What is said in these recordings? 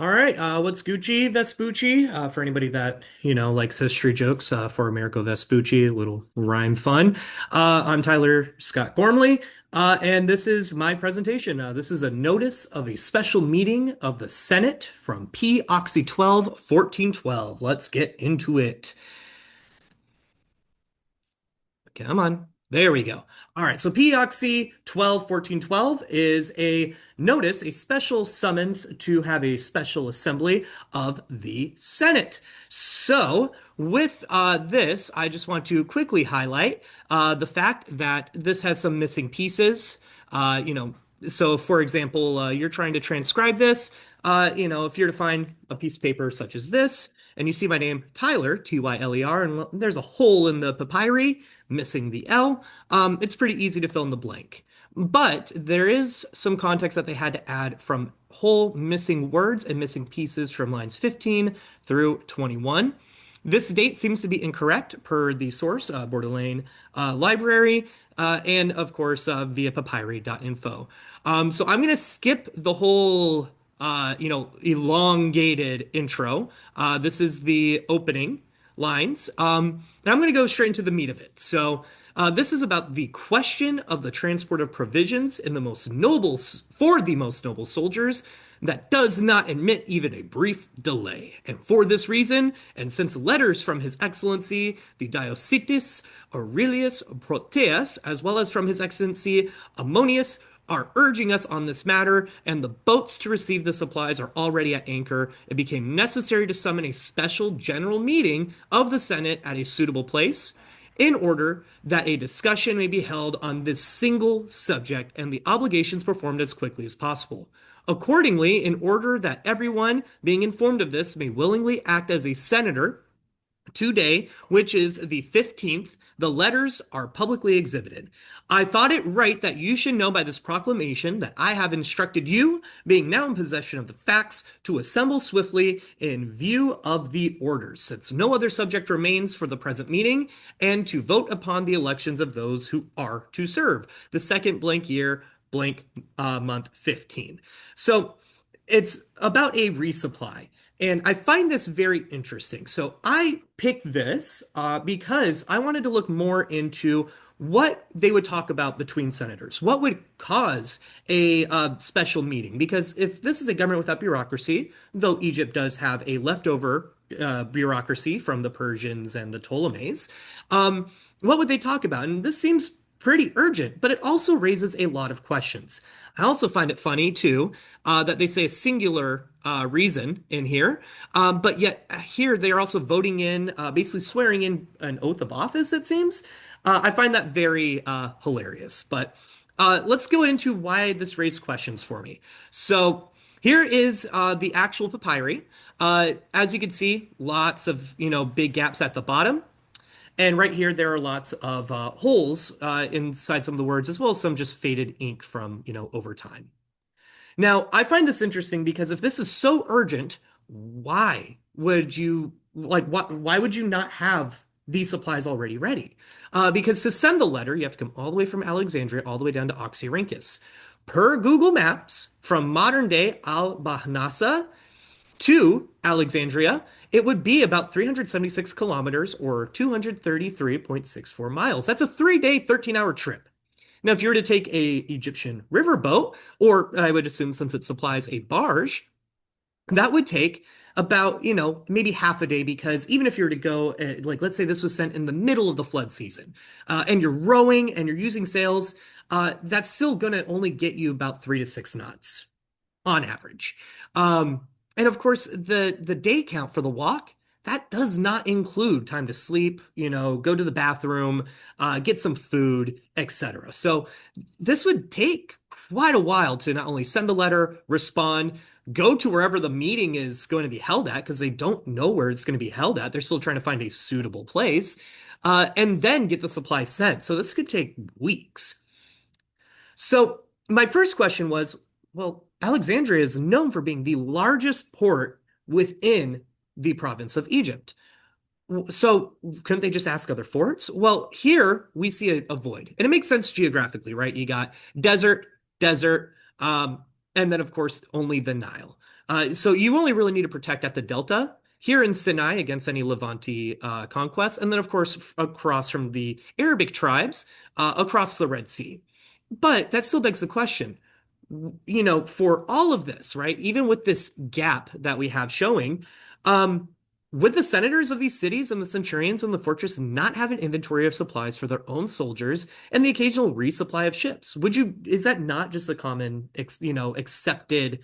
All right, what's Gucci Vespucci? For anybody that, likes history jokes, for Americo Vespucci, a little rhyme fun. I'm Tyler Scott Gormley, and this is my presentation. This is a notice of a special meeting of the Senate from P.Oxy 1412. Let's get into it. Come on. There we go. All right. So P.Oxy 1412 is a notice, a special summons to have a special assembly of the Senate. So with this, I just want to quickly highlight the fact that this has some missing pieces. Uh, you know, so for example, you're trying to transcribe this. If you're to find a piece of paper such as this, and you see my name, Tyler, Tyler, and there's a hole in the papyri missing the L, it's pretty easy to fill in the blank. But there is some context that they had to add from whole missing words and missing pieces from lines 15 through 21. This date seems to be incorrect per the source, Bordelane Library, and of course via papyri.info. So I'm going to skip the whole, elongated intro. This is the opening lines. And I'm going to go straight into the meat of it. So this is about the question of the transport of provisions in the most noble for the most noble soldiers that does not admit even a brief delay. And for this reason, and since letters from His Excellency the Diocetus Aurelius Proteus, as well as from His Excellency Ammonius, are urging us on this matter, and the boats to receive the supplies are already at anchor, it became necessary to summon a special general meeting of the Senate at a suitable place in order that a discussion may be held on this single subject and the obligations performed as quickly as possible. Accordingly, in order that everyone being informed of this may willingly act as a senator, today, which is the 15th, the letters are publicly exhibited. I thought it right that you should know by this proclamation that I have instructed you, being now in possession of the facts, to assemble swiftly in view of the orders, since no other subject remains for the present meeting, and to vote upon the elections of those who are to serve the second blank year, blank month 15. So it's about a resupply. And I find this very interesting. So I picked this because I wanted to look more into what they would talk about between senators. What would cause a special meeting? Because if this is a government without bureaucracy, though Egypt does have a leftover bureaucracy from the Persians and the Ptolemies, what would they talk about? And this seems pretty urgent, but it also raises a lot of questions. I also find it funny, too, that they say a singular reason in here, but yet here they're also voting in, basically swearing in an oath of office, it seems. I find that very hilarious, but let's go into why this raised questions for me. So here is the actual papyri. As you can see, lots of, big gaps at the bottom. And right here, there are lots of holes inside some of the words, as well as some just faded ink from, over time. Now, I find this interesting because if this is so urgent, why would you why would you not have these supplies already ready? Because to send the letter, you have to come all the way from Alexandria all the way down to Oxyrhynchus. Per Google Maps, from modern day Al-Bahnasa to Alexandria, it would be about 376 kilometers or 233.64 miles. That's a 3-day, 13-hour trip. Now, if you were to take a Egyptian riverboat, or I would assume since it supplies a barge, that would take about, maybe half a day because even if you were to go, let's say this was sent in the middle of the flood season, and you're rowing and you're using sails, that's still going to only get you about 3 to 6 knots on average. And of course, the day count for the walk, that does not include time to sleep, go to the bathroom, get some food, etc. So this would take quite a while to not only send the letter, respond, go to wherever the meeting is going to be held at, because they don't know where it's going to be held at. They're still trying to find a suitable place, and then get the supplies sent. So this could take weeks. So my first question was, well, Alexandria is known for being the largest port within the province of Egypt. So couldn't they just ask other forts? Well, here we see a void, and it makes sense geographically, right? You got desert, desert, and then, of course, only the Nile. So you only really need to protect at the Delta here in Sinai against any Levante conquests, and then, of course, across from the Arabic tribes across the Red Sea. But that still begs the question, for all of this, right? Even with this gap that we have showing, um, would the senators of these cities and the centurions in the fortress not have an inventory of supplies for their own soldiers and the occasional resupply of ships? Is that not just a common, accepted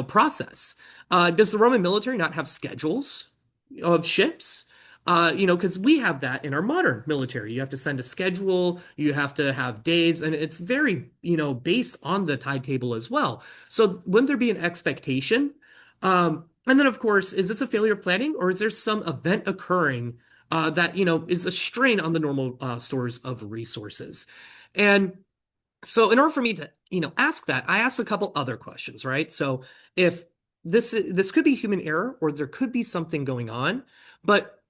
process. Does the Roman military not have schedules of ships? Because we have that in our modern military. You have to send a schedule, you have to have days, and it's very, based on the timetable as well. So wouldn't there be an expectation? And then, of course, is this a failure of planning, or is there some event occurring that, is a strain on the normal stores of resources? And so in order for me to, ask that, I asked a couple other questions, right? So if this could be human error or there could be something going on, but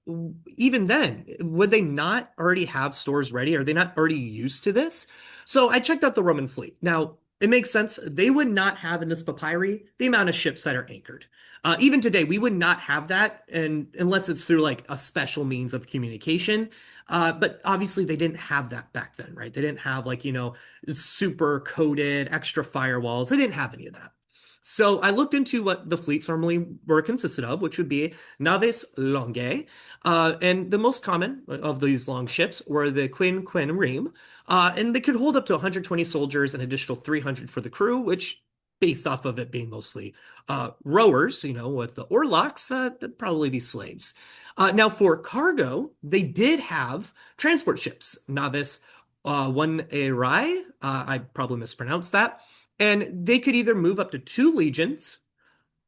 even then, would they not already have stores ready? Are they not already used to this? So I checked out the Roman fleet. Now, it makes sense. They would not have in this papyri the amount of ships that are anchored. Even today, we would not have that, and unless it's through like a special means of communication. But obviously, they didn't have that back then, right? They didn't have like, super coded extra firewalls. They didn't have any of that. So I looked into what the fleets normally were consisted of, which would be naves longae, and the most common of these long ships were the quin ream, and they could hold up to 120 soldiers, an additional 300 for the crew, which, based off of it being mostly rowers, with the oarlocks, that'd probably be slaves. Now, for cargo, they did have transport ships, naves one erai, I probably mispronounced that, and they could either move up to 2 legions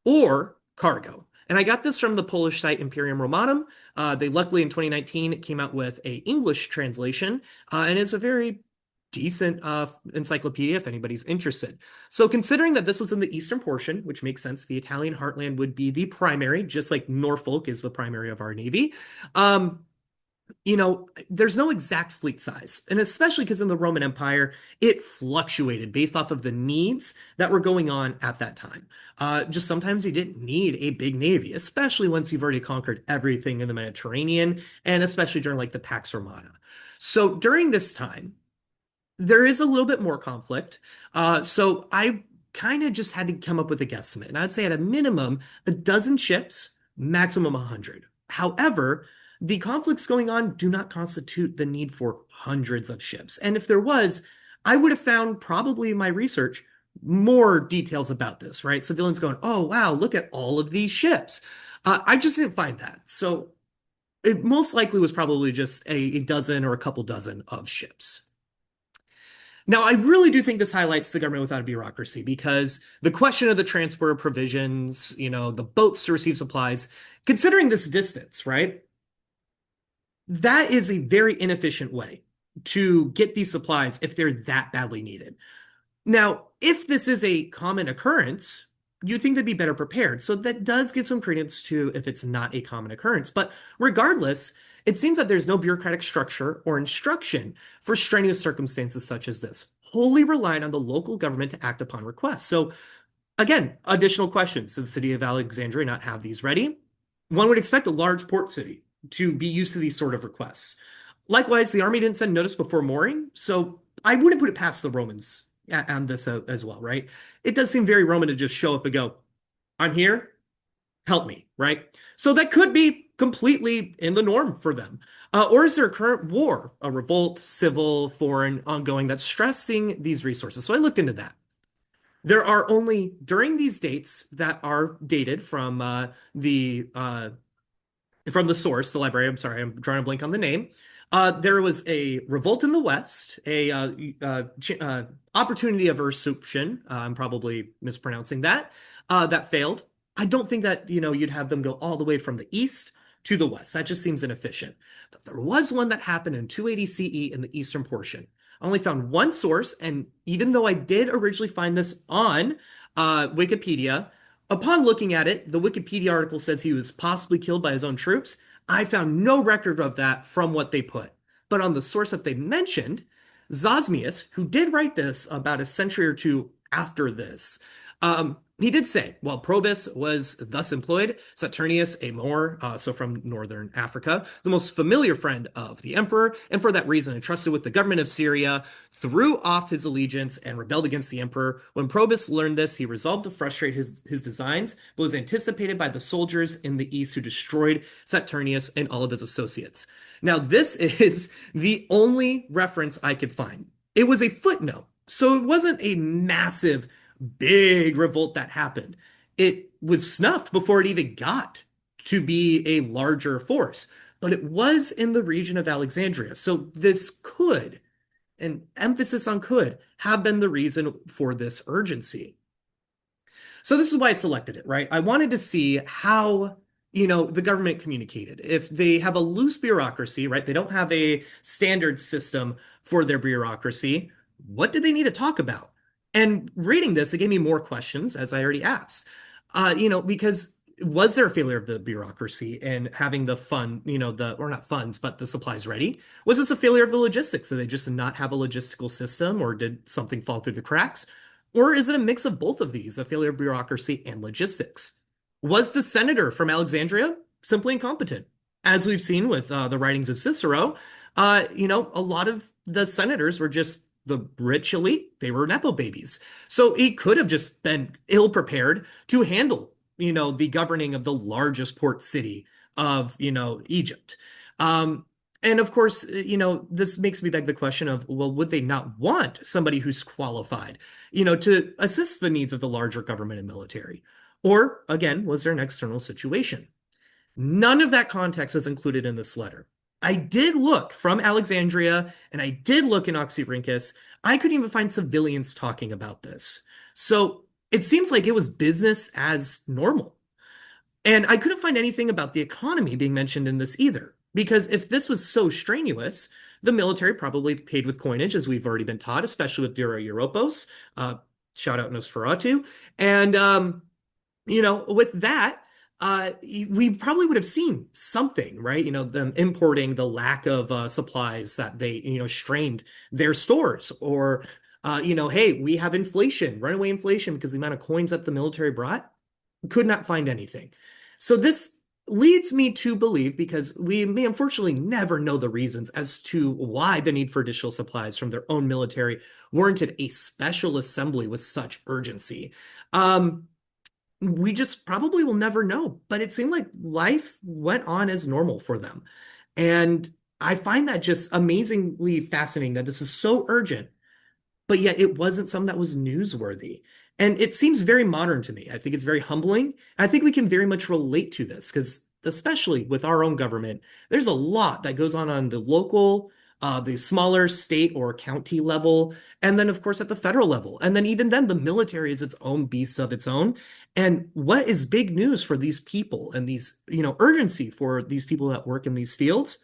or cargo. And I got this from the Polish site Imperium Romanum. They luckily in 2019 came out with a English translation, and it's a very decent encyclopedia if anybody's interested. So considering that this was in the eastern portion, which makes sense, the Italian heartland would be the primary, just like Norfolk is the primary of our navy. There's no exact fleet size. And especially because in the Roman Empire, it fluctuated based off of the needs that were going on at that time. Just sometimes you didn't need a big navy, especially once you've already conquered everything in the Mediterranean, and especially during like the Pax Romana. So during this time, there is a little bit more conflict. So I kind of just had to come up with a guesstimate. And I'd say at a minimum, a dozen ships, maximum 100. However, the conflicts going on do not constitute the need for hundreds of ships. And if there was, I would have found probably in my research more details about this, right? Civilians going, oh, wow, look at all of these ships. I just didn't find that. So it most likely was probably just a dozen or a couple dozen of ships. Now, I really do think this highlights the government without a bureaucracy because the question of the transport of provisions, the boats to receive supplies, considering this distance, right? That is a very inefficient way to get these supplies if they're that badly needed. Now, if this is a common occurrence, you think they'd be better prepared. So that does give some credence to if it's not a common occurrence. But regardless, it seems that there's no bureaucratic structure or instruction for strenuous circumstances such as this, wholly relying on the local government to act upon requests. So again, additional questions. Did the city of Alexandria not have these ready? One would expect a large port city to be used to these sort of requests. Likewise, the army didn't send notice before mooring, so I wouldn't put it past the Romans on this as well, right? It does seem very Roman to just show up and go, I'm here, help me, right? So that could be completely in the norm for them. Or is there a current war, a revolt, civil, foreign, ongoing, that's stressing these resources? So I looked into that. There are only, during these dates that are dated from the source, the library. I'm sorry, I'm drawing a blank on the name. There was a revolt in the West, a opportunity of usurpation. I'm probably mispronouncing that. That failed. I don't think that you'd have them go all the way from the East to the West. That just seems inefficient. But there was one that happened in 280 CE in the eastern portion. I only found one source, and even though I did originally find this on Wikipedia, upon looking at it, the Wikipedia article says he was possibly killed by his own troops. I found no record of that from what they put. But on the source that they mentioned, Zosmius, who did write this about a century or two after this, He did say, while Probus was thus employed, Saturnius, a Moor, so from northern Africa, the most familiar friend of the emperor, and for that reason entrusted with the government of Syria, threw off his allegiance and rebelled against the emperor. When Probus learned this, he resolved to frustrate his designs, but was anticipated by the soldiers in the east who destroyed Saturnius and all of his associates. Now, this is the only reference I could find. It was a footnote, so it wasn't a massive big revolt that happened. It was snuffed before it even got to be a larger force, but it was in the region of Alexandria. So this could, and emphasis on could, have been the reason for this urgency. So this is why I selected it, right? I wanted to see how, the government communicated. If they have a loose bureaucracy, right? They don't have a standard system for their bureaucracy. What do they need to talk about? And reading this, it gave me more questions, as I already asked. Because was there a failure of the bureaucracy and having the fund, or not funds, but the supplies ready? Was this a failure of the logistics? Did they just not have a logistical system, or did something fall through the cracks? Or is it a mix of both of these, a failure of bureaucracy and logistics? Was the senator from Alexandria simply incompetent? As we've seen with the writings of Cicero, a lot of the senators were just the rich elite. They were Nepo babies. So he could have just been ill prepared to handle, the governing of the largest port city of, Egypt. And of course, this makes me beg the question of, well, would they not want somebody who's qualified, to assist the needs of the larger government and military? Or again, was there an external situation? None of that context is included in this letter. I did look from Alexandria and I did look in Oxyrhynchus. I couldn't even find civilians talking about this. So it seems like it was business as normal. And I couldn't find anything about the economy being mentioned in this either. Because if this was so strenuous, the military probably paid with coinage, as we've already been taught, especially with Dura Europos. Shout out Nosferatu. And, with that, we probably would have seen something, right? Them importing the lack of supplies that they, strained their stores, or, hey, we have inflation, runaway inflation because the amount of coins that the military brought. Could not find anything. So this leads me to believe, because we may unfortunately never know the reasons as to why the need for additional supplies from their own military warranted a special assembly with such urgency. We just probably will never know, but it seemed like life went on as normal for them. And I find that just amazingly fascinating that this is so urgent, but yet it wasn't something that was newsworthy. And it seems very modern to me. I think it's very humbling. I think we can very much relate to this because, especially with our own government, there's a lot that goes on the local, the smaller state or county level, and then, of course, at the federal level. And then, even then, the military is its own beast of its own. And what is big news for these people and these, urgency for these people that work in these fields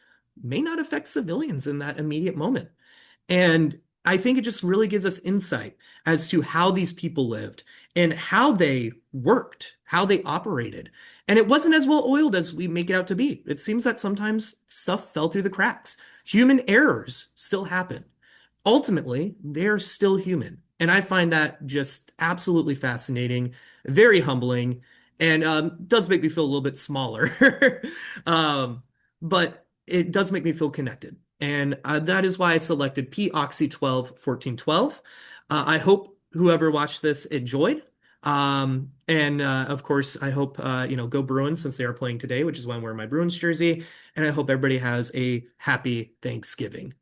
may not affect civilians in that immediate moment. And I think it just really gives us insight as to how these people lived and how they worked, how they operated. And it wasn't as well oiled as we make it out to be. It seems that sometimes stuff fell through the cracks. Human errors still happen. Ultimately, they're still human. And I find that just absolutely fascinating, very humbling, and does make me feel a little bit smaller. But it does make me feel connected. And that is why I selected P.Oxy 12 14 12. I hope whoever watched this enjoyed. And of course, I hope, go Bruins since they are playing today, which is why I'm wearing my Bruins jersey. And I hope everybody has a happy Thanksgiving.